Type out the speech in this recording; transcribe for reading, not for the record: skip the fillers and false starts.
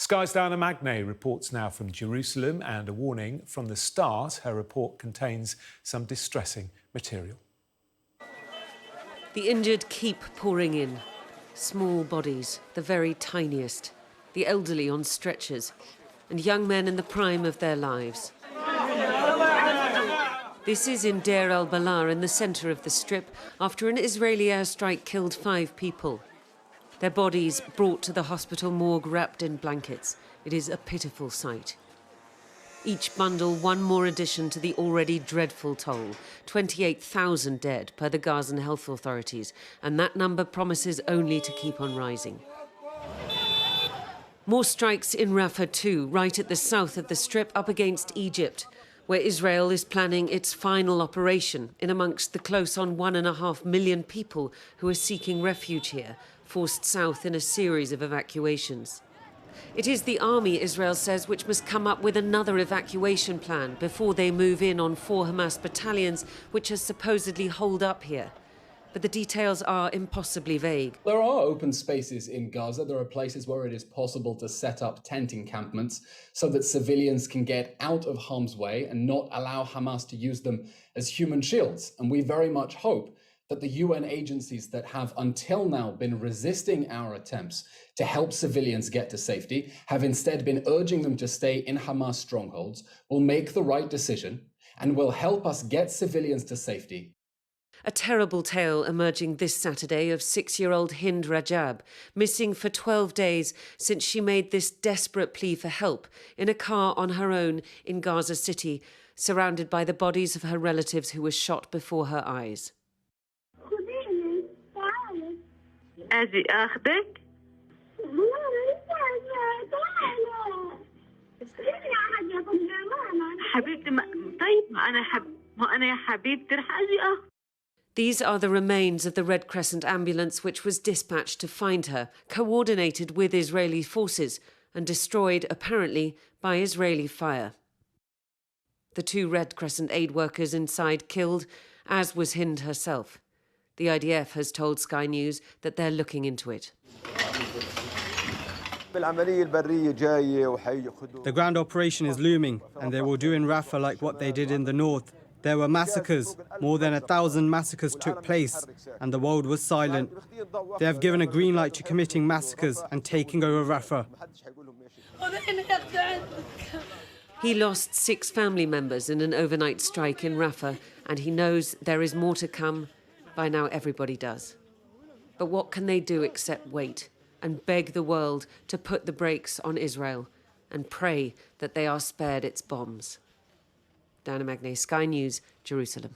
Sky's Diana Magnay reports now from Jerusalem, and a warning from the start: her report contains some distressing material. The injured keep pouring in. Small bodies, the very tiniest, the elderly on stretchers, and young men in the prime of their lives. This is in Deir al-Balah, in the centre of the Strip, after an Israeli airstrike killed 5 people. Their bodies brought to the hospital morgue wrapped in blankets. It is a pitiful sight. Each bundle one more addition to the already dreadful toll. 28,000 dead per the Gazan health authorities, and that number promises only to keep on rising. More strikes in Rafah too, right at the south of the Strip, up against Egypt, where Israel is planning its final operation in amongst the close on 1.5 million people who are seeking refuge here, forced south in a series of evacuations. It is the army, Israel says, which must come up with another evacuation plan before they move in on 4 Hamas battalions, which are supposedly holed up here. But the details are impossibly vague. There are open spaces in Gaza. There are places where it is possible to set up tent encampments so that civilians can get out of harm's way and not allow Hamas to use them as human shields. And we very much hope that the UN agencies that have until now been resisting our attempts to help civilians get to safety, have instead been urging them to stay in Hamas strongholds, will make the right decision and will help us get civilians to safety. A terrible tale emerging this Saturday of 6-year-old Hind Rajab, missing for 12 days since she made this desperate plea for help in a car on her own in Gaza City, surrounded by the bodies of her relatives who were shot before her eyes. These are the remains of the Red Crescent ambulance which was dispatched to find her, coordinated with Israeli forces and destroyed, apparently, by Israeli fire. The 2 Red Crescent aid workers inside killed, as was Hind herself. The IDF has told Sky News that they're looking into it. The ground operation is looming, and they will do in Rafah like what they did in the north. There were massacres. More than 1,000 massacres took place, and the world was silent. They have given a green light to committing massacres and taking over Rafah. He lost 6 family members in an overnight strike in Rafah, and he knows there is more to come. By now, everybody does. But what can they do except wait and beg the world to put the brakes on Israel and pray that they are spared its bombs? Diana Magnay, Sky News, Jerusalem.